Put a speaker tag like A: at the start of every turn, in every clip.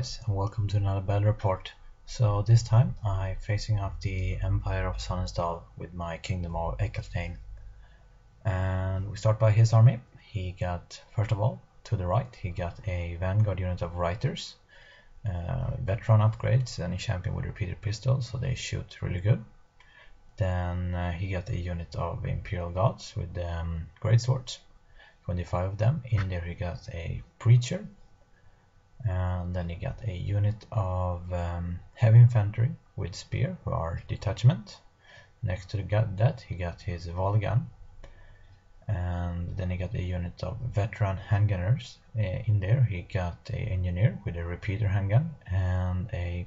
A: guys, and welcome to another battle report. So this time I'm facing off the Empire of Sonnensdal with my Kingdom of Ekelstein. And we start by his army. He got, first of all, to the right, he got a vanguard unit of Reiters, veteran upgrades, and a champion with repeated pistols, so they shoot really good. Then he got a unit of Imperial Gods with great swords, 25 of them. In there he got a preacher. And then he got a unit of heavy infantry with spear, who are detachment. Next to that he got his volley gun, and then he got a unit of veteran handgunners. In there he got a engineer with a repeater handgun and a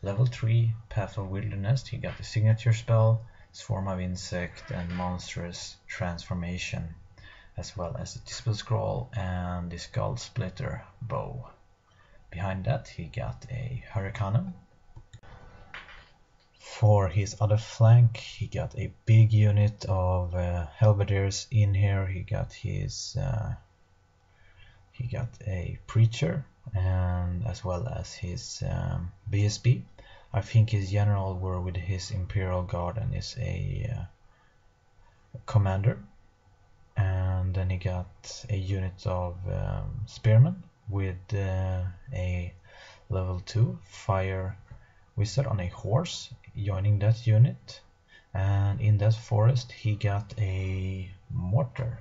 A: level 3 Path of Wilderness. He got the signature spell, Swarm of Insect, and Monstrous Transformation, as well as the Dispel Scroll and the Skull Splitter bow. Behind that he got a Hurricane. For his other flank he got a big unit of Helvedirs. In here he got a preacher, and as well as his BSB. I think his general were with his Imperial Guard and is a commander. And then he got a unit of spearmen with a level 2 fire wizard on a horse joining that unit. And in that forest he got a mortar,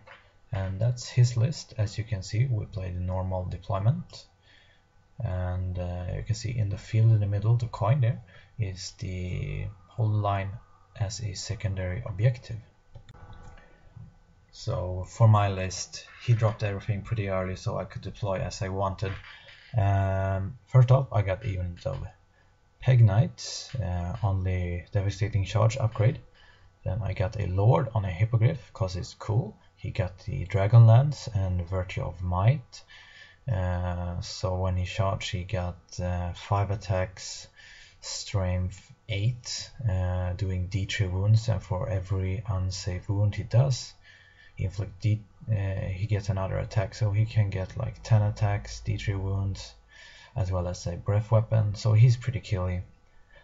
A: and that's his list. As you can see, we played normal deployment, and you can see in the field in the middle, the coin there is the whole line as a secondary objective. So for my list, he dropped everything pretty early so I could deploy as I wanted. First off, I got a unit of Peg Knights, only devastating charge upgrade. Then I got a Lord on a Hippogriff because it's cool. He got the Dragonlance and Virtue of Might. So when he charged, he got 5 attacks, strength 8, doing D3 wounds, and for every unsafe wound he does, he gets another attack, so he can get like 10 attacks, D3 wounds, as well as a breath weapon, so he's pretty killy.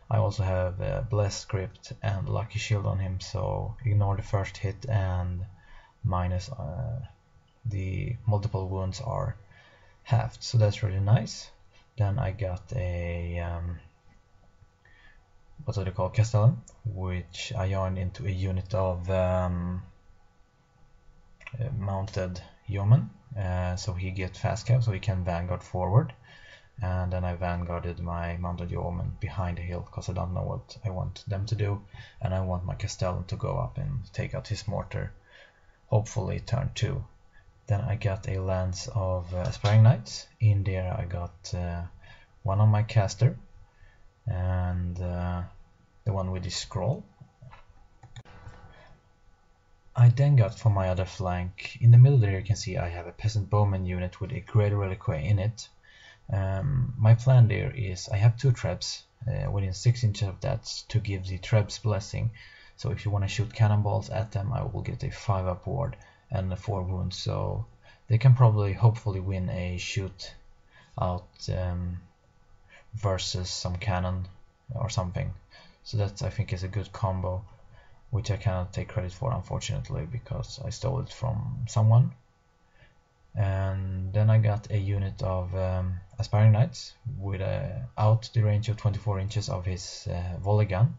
A: I also have Blessed Script and Lucky Shield on him, so ignore the first hit and minus the multiple wounds are halved, so that's really nice. Then I got a what do they call, Castellan, which I joined into a unit of mounted yeoman, so he gets fast cap, so he can vanguard forward. And then I vanguarded my mounted yeoman behind the hill because I don't know what I want them to do, and I want my Castellan to go up and take out his mortar, hopefully turn 2. Then I got a lance of Aspiring Knights. In there I got one on my caster and the one with the scroll. I then got for my other flank, in the middle there you can see I have a peasant bowman unit with a great reliquary in it. My plan there is I have 2 trebs within 6 inches of that to give the trebs blessing, so if you want to shoot cannonballs at them I will get a 5 upward and a 4 wounds, so they can probably hopefully win a shoot out versus some cannon or something. So that I think is a good combo, which I cannot take credit for unfortunately because I stole it from someone. And then I got a unit of Aspiring Knights with out the range of 24 inches of his volley gun.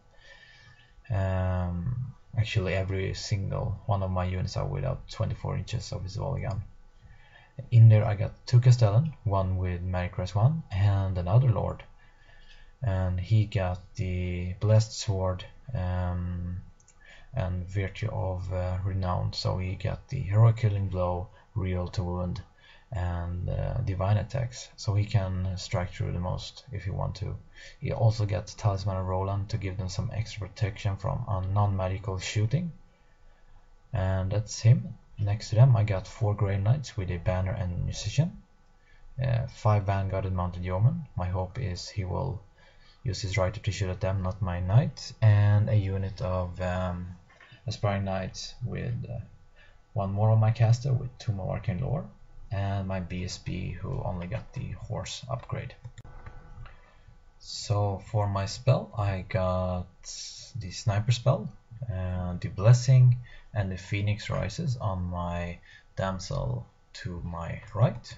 A: Actually every single one of my units are without 24 inches of his volley gun. In there I got 2 Castellan, one with Maricrest 1 and another Lord, and he got the Blessed Sword and Virtue of Renown, so he got the Heroic Killing Blow, Real to Wound, and Divine Attacks, so he can strike through the most if you want to. He also got Talisman of Roland to give them some extra protection from non-magical shooting, and that's him. Next to them I got 4 Grey Knights with a banner and musician, 5 vanguarded mounted yeomen. My hope is he will use his Rider to shoot at them, not my knight, and a unit of Aspiring Knights with 1 more on my caster with 2 more Arcane Lore, and my BSB who only got the horse upgrade. So for my spell, I got the Sniper spell, the Blessing, and the Phoenix Rises on my Damsel to my right.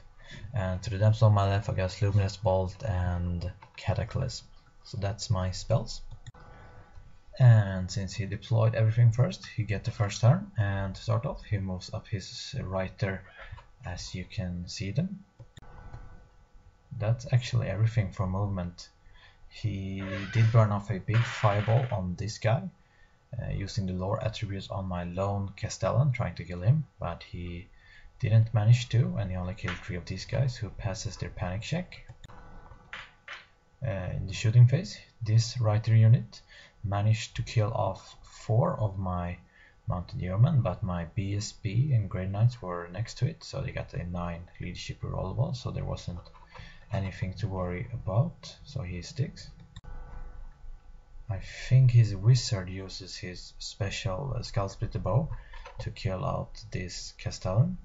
A: And to the Damsel on my left, I got Luminous Bolt and Cataclysm. So that's my spells. And since he deployed everything first, he gets the first turn. And to start off, he moves up his Writer, as you can see them. That's actually everything for movement. He did burn off a big fireball on this guy, using the lore attributes on my lone Castellan, trying to kill him, but he didn't manage to, and he only killed 3 of these guys who passes their panic check. In the shooting phase, this Writer unit managed to kill off 4 of my mounted yeomen, but my BSB and Grey Knights were next to it, so they got a 9 leadership rerollable, so there wasn't anything to worry about, so he sticks. I think his wizard uses his special Skull Splitter bow to kill out this Castellan.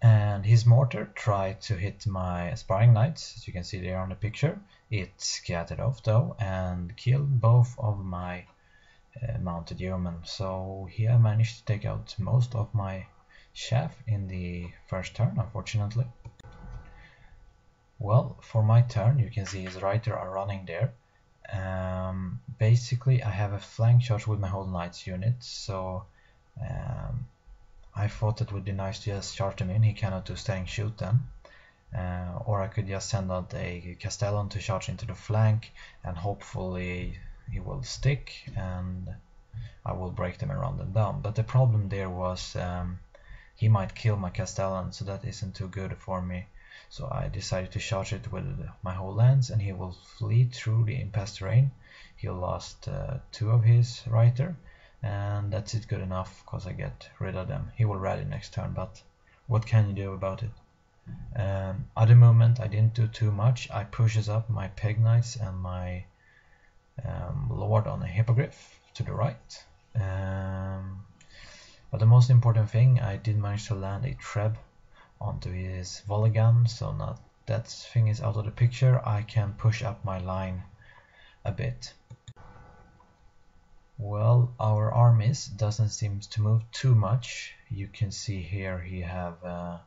A: And his mortar tried to hit my aspiring knights, as you can see there on the picture. It scattered off though and killed both of my mounted yeomen. So here I managed to take out most of my chaff in the first turn, unfortunately. Well, for my turn, you can see his Writer are running there. Basically, I have a flank charge with my whole knights unit, so I thought it would be nice to just charge them in. He cannot do standing shoot them. Or I could just send out a Castellan to charge into the flank, and hopefully he will stick and I will break them and run them down. But the problem there was he might kill my Castellan, so that isn't too good for me. So I decided to charge it with my whole lance, and he will flee through the impasse terrain. He lost 2 of his Writer, and that's it good enough because I get rid of them. He will rally next turn, but what can you do about it? Other movement, I didn't do too much. I pushes up my Peg Knights and my Lord on a Hippogriff to the right. But the most important thing, I did manage to land a Treb onto his volley gun, so now that thing is out of the picture. I can push up my line a bit. Well, our armies doesn't seem to move too much. You can see here he have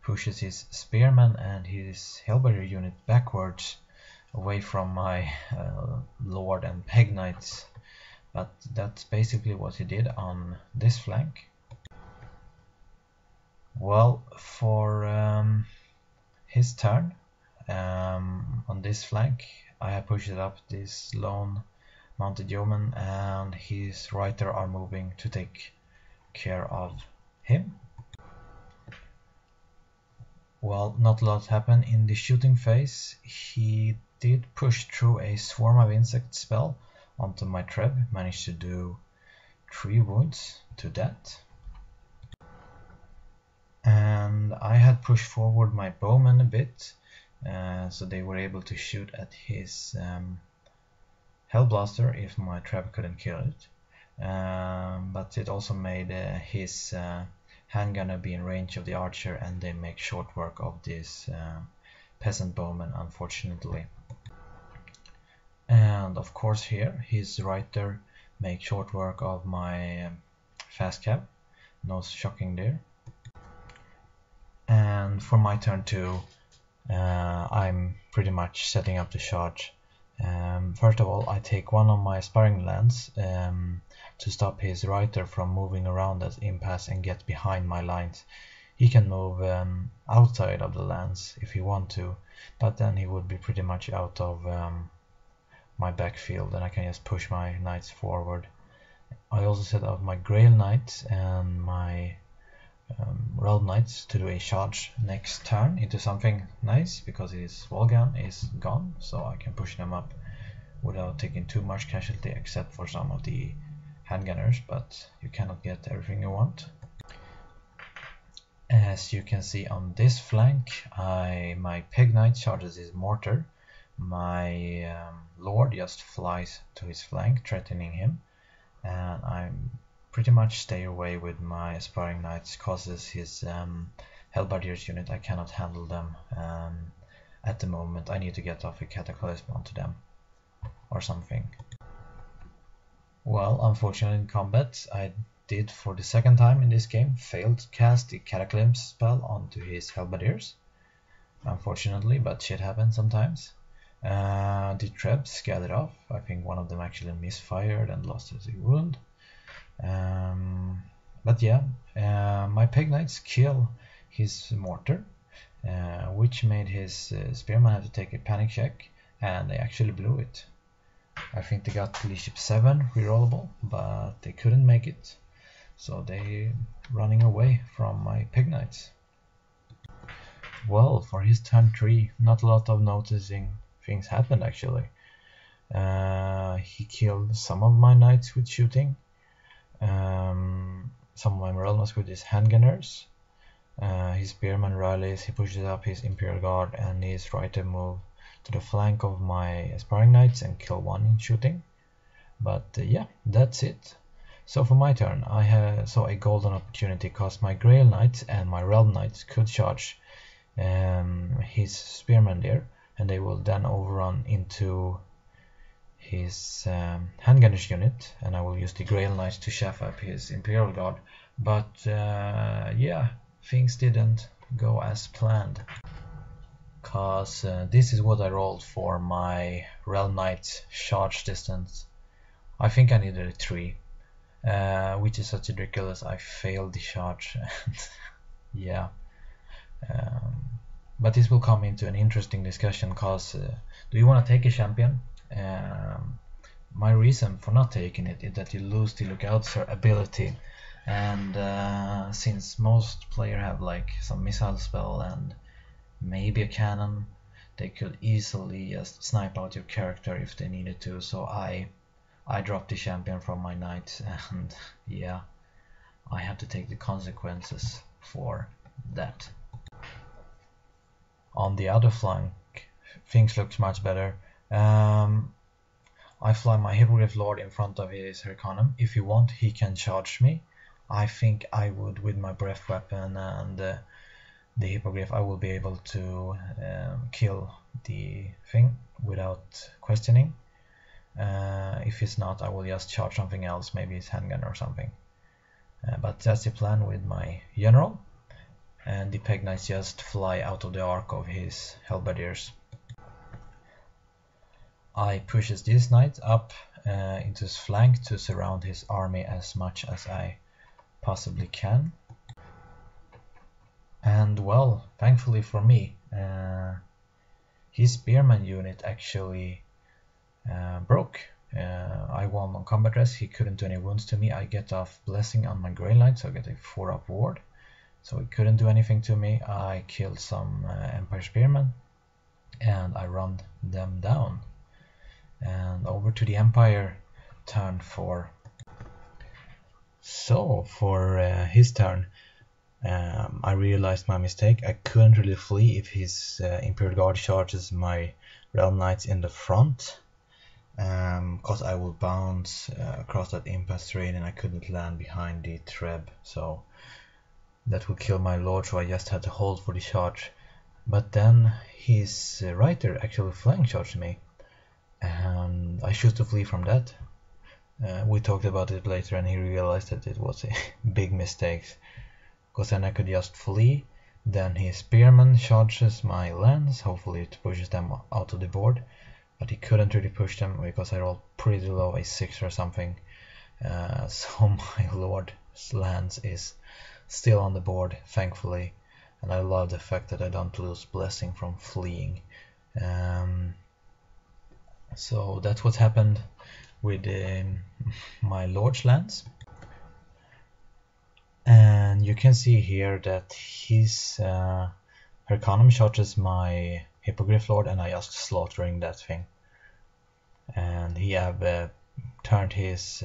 A: pushes his spearman and his halberdier unit backwards away from my lord and peg knights, but that's basically what he did on this flank. Well, for his turn, on this flank I have pushed up this lone mounted yeoman, and his Writer are moving to take care of him. Well, not a lot happened in the shooting phase. He did push through a Swarm of Insect spell onto my Treb, managed to do 3 wounds to that. And I had pushed forward my bowmen a bit, so they were able to shoot at his Hellblaster if my Treb couldn't kill it. But it also made his handgunner be in range of the archer, and they make short work of this peasant bowman, unfortunately. And of course here his Writer make short work of my fast cab, no shocking there. And for my turn 2, I'm pretty much setting up the charge. First of all, I take one of my aspiring lands to stop his Writer from moving around that impasse and get behind my lines. He can move outside of the lands if he want to, but then he would be pretty much out of my backfield, and I can just push my knights forward. I also set out my Grail Knights and my Realm Knights to do a charge next turn into something nice, because his wall gun is gone, so I can push them up without taking too much casualty, except for some of the handgunners, but you cannot get everything you want. As you can see on this flank, my Peg Knight charges his mortar. My Lord just flies to his flank, threatening him, and I'm pretty much stay away with my aspiring knights, causes his halberdiers unit, I cannot handle them. at the moment I need to get off a Cataclysm onto them or something. Well, unfortunately in combat I did for the second time in this game failed to cast the Cataclysm spell onto his Halberdiers. Unfortunately, but shit happens sometimes. The Trebs gathered off. I think one of them actually misfired and lost a wound. But yeah, my Peg Knights kill his mortar, which made his spearman have to take a panic check, and they actually blew it. I think they got Leadership 7 rerollable, but they couldn't make it, so they running away from my Peg Knights. Well, for his turn 3, not a lot of noticing things happened actually. He killed some of my knights with shooting, some of my Morelmas with his handgunners. His spearman rallies, he pushes up his Imperial Guard, and he's trying to move to the flank of my aspiring knights and kill one in shooting. But yeah, that's it. So for my turn, I saw a golden opportunity because my Grail Knights and my Realm Knights could charge his spearman there, and they will then overrun into his handgunners unit, and I will use the Grail Knights to chaff up his Imperial Guard. But yeah, things didn't go as planned, cause this is what I rolled for my Realm Knights charge distance. I think I needed a 3, which is such ridiculous. I failed the charge. Yeah. But this will come into an interesting discussion, cause do you want to take a champion? My reason for not taking it is that you lose the Lookout Sir ability, and since most players have like some missile spell and maybe a cannon, they could easily just snipe out your character if they needed to. So I dropped the champion from my knights, and yeah, I have to take the consequences for that. On the other flank, things look much better. I fly my Hippogriff Lord in front of his Hyrcanum. If you want, he can charge me. I think I would, with my breath weapon and the Hippogriff, I will be able to kill the thing without questioning. If it's not, I will just charge something else, maybe his handgun or something. But that's the plan with my general. And the Peg Knights just fly out of the arc of his Halberdiers. I pushes this knight up into his flank to surround his army as much as I possibly can. And well, thankfully for me, his spearman unit actually broke. I won on combat rest, he couldn't do any wounds to me. I get off blessing on my Grey Knight, so I get a 4-up ward. So he couldn't do anything to me. I killed some Empire Spearmen, and I run them down. And over to the Empire turn 4. So for his turn, I realized my mistake. I couldn't really flee if his Imperial Guard charges my Realm Knights in the front, because I will bounce across that impasse terrain and I couldn't land behind the Treb, so that would kill my Lord, so I just had to hold for the charge. But then his Rider actually flank charged me, and I chose to flee from that. We talked about it later, and he realized that it was a big mistake, because then I could just flee. Then his spearman charges my lands, hopefully it pushes them out of the board, but he couldn't really push them because I rolled pretty low, a 6 or something. So my Lord's lands is still on the board, thankfully, and I love the fact that I don't lose blessing from fleeing. So that's what happened with my Lord's lands. And you can see here that his Hyrcanum charges my Hippogriff Lord, and I just slaughtering that thing. And he have turned his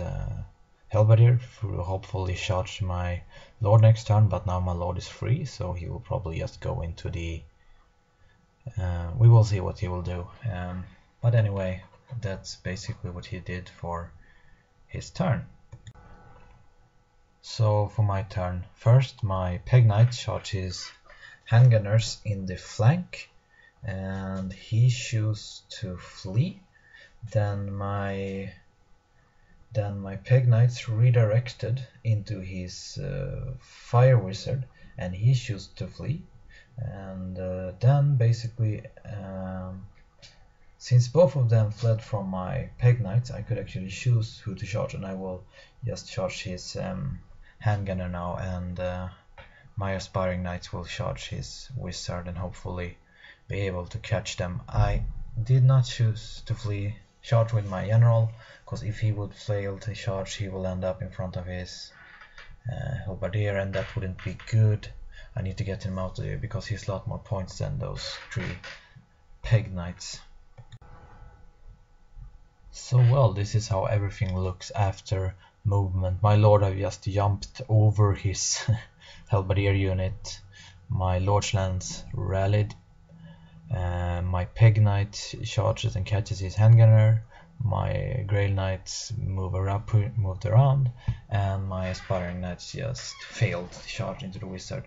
A: Halberdier to hopefully charge my Lord next turn, but now my Lord is free, so he will probably just go into the... we will see what he will do. But anyway, that's basically what he did for his turn. So for my turn, first my Peg Knight charges handgunners in the flank, and he chooses to flee, then my peg knight's redirected into his fire wizard, and he chooses to flee. And then basically, since both of them fled from my peg knights, I could actually choose who to charge, and I will just charge his handgunner now, and my aspiring knights will charge his wizard and hopefully be able to catch them. I did not choose to flee charge with my general, because if he would fail to charge, he will end up in front of his halberdier, and that wouldn't be good. I need to get him out of here because he's a lot more points than those 3 peg knights. So well, this is how everything looks after movement. My lord have just jumped over his halberdier unit. My lord's lance rallied. My peg knight charges and catches his handgunner. My grail knights moved around, and my aspiring knights just failed to charge into the wizard.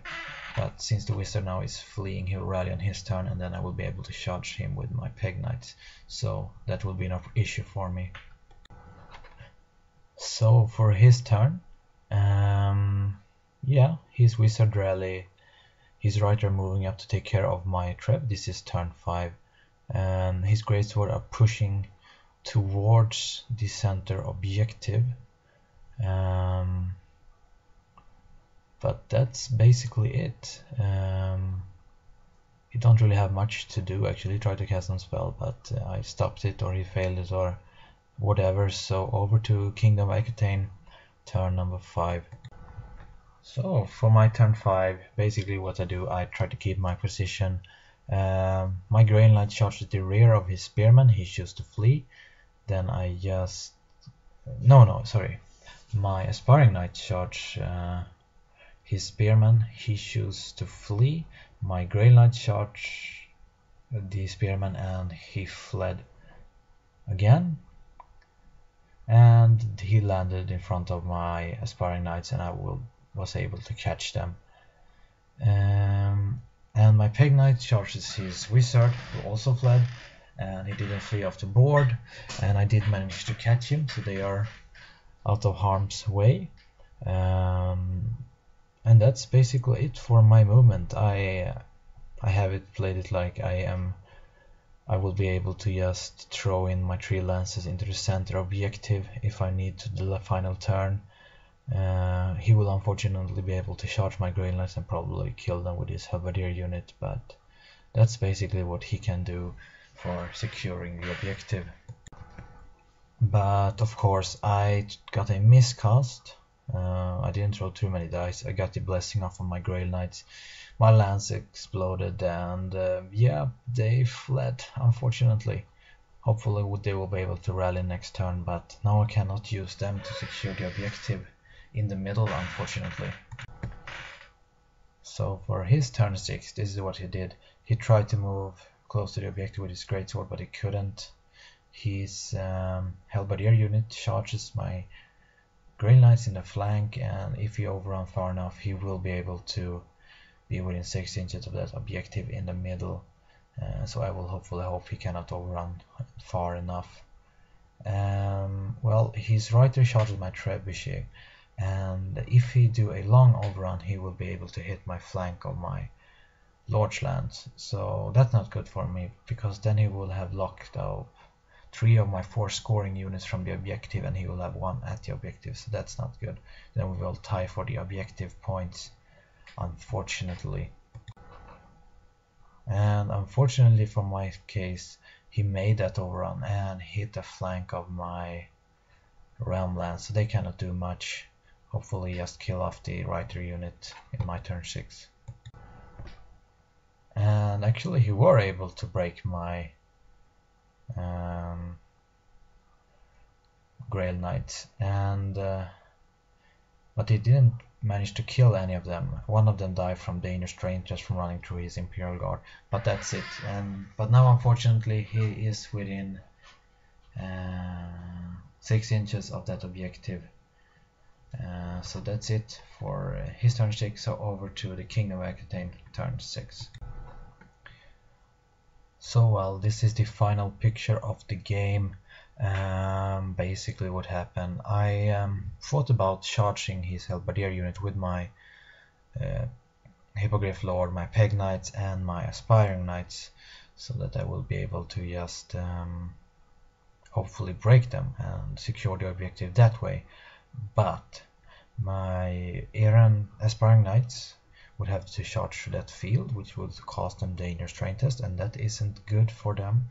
A: But since the wizard now is fleeing, he will rally on his turn, and then I will be able to charge him with my peg knights. So that will be enough issue for me. So for his turn, yeah, his wizard rally, his rider moving up to take care of my trap. This is turn 5, and his greatsword are pushing towards the center objective. But that's basically it. He don't really have much to do actually. Tried to cast some spell, but I stopped it, or he failed it, or whatever. So over to Kingdom of Aquitaine, turn number 5. So for my turn 5, basically what I do, I try to keep my position. My Grail Knight charges the rear of his spearman. He chooses to flee. Then I just my aspiring knight charge his spearman. He chooses to flee. My Grail Knight charge the spearman, and he fled again. And he landed in front of my aspiring knights, and I was able to catch them. And my peg knight charges his wizard, who also fled, and he didn't flee off the board, and I did manage to catch him, so they are out of harm's way. And that's basically it for my movement. I have it played it like I will be able to just throw in my 3 lances into the center objective if I need to do the final turn. He will unfortunately be able to charge my Grail Knights and probably kill them with his halberdier unit, but that's basically what he can do for securing the objective. But of course I got a miscast. I didn't throw too many dice. I got the blessing off of my Grail Knights. My lance exploded, and yeah, they fled, unfortunately. Hopefully they will be able to rally next turn, but now I cannot use them to secure the objective in the middle, unfortunately. So for his turn 6, this is what he did. He tried to move close to the objective with his greatsword, but he couldn't. His halberdier unit charges my Grail Knights in the flank, and if he overrun far enough, he will be able to be within 6 inches of that objective in the middle. So I will hopefully hope he cannot overrun far enough. Well, his rider charges my trebuchet, and if he do a long overrun, he will be able to hit my flank of my Lord's Lance. So that's not good for me, because then he will have locked up 3 of my 4 scoring units from the objective, and he will have 1 at the objective, so that's not good. Then we will tie for the objective points, unfortunately. And unfortunately for my case, he made that overrun and hit the flank of my Realm Lance, so they cannot do much. Hopefully just kill off the rider unit in my turn 6. And actually he were able to break my Grail Knight, and but he didn't manage to kill any of them. One of them died from dangerous strain just from running through his Imperial Guard, but that's it. But now unfortunately he is within 6 inches of that objective. So that's it for his turn 6. So over to the Kingdom of Aquitaine, turn 6. So well, this is the final picture of the game. Basically what happened, I thought about charging his halberdier unit with my Hippogriff Lord, my Peg Knights and my Aspiring Knights, so that I will be able to just hopefully break them and secure the objective that way. But my Aspiring Knights would have to charge to that field, which would cost them dangerous terrain test, and that isn't good for them.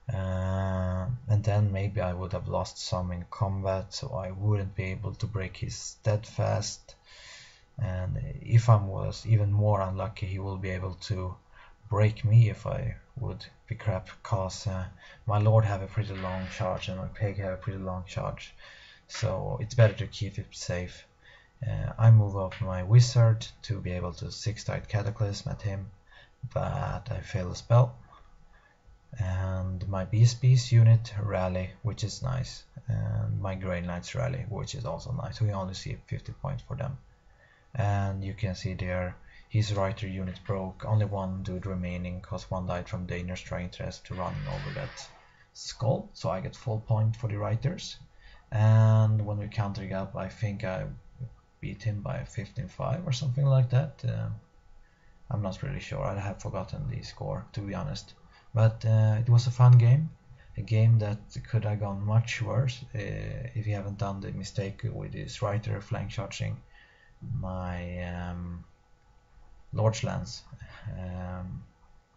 A: And then maybe I would have lost some in combat, so I wouldn't be able to break his steadfast. And if I was even more unlucky, he will be able to break me if I would be crap, cause my lord have a pretty long charge and my peg have a pretty long charge, so it's better to keep it safe. I move up my wizard to be able to 6-tide cataclysm at him, but I fail the spell. And my Beast unit rally, which is nice, and my Grey Knights rally, which is also nice. We only see 50 points for them. And you can see there his Reiter unit broke, only one dude remaining, cause one died from dangerous terrain test to run over that skull, so I get full point for the Reiters. And when we countering up, I think I beat him by 15-5 or something like that. I'm not really sure, I have forgotten the score, to be honest. But it was a fun game, a game that could have gone much worse if you haven't done the mistake with his Reiter flank charging my Lord's Lance.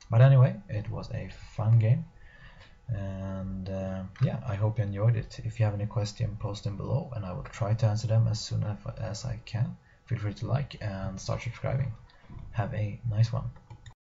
A: But anyway, it was a fun game, and yeah, I hope you enjoyed it. If you have any questions, post them below and I will try to answer them as soon as I can. Feel free to like and start subscribing. Have a nice one.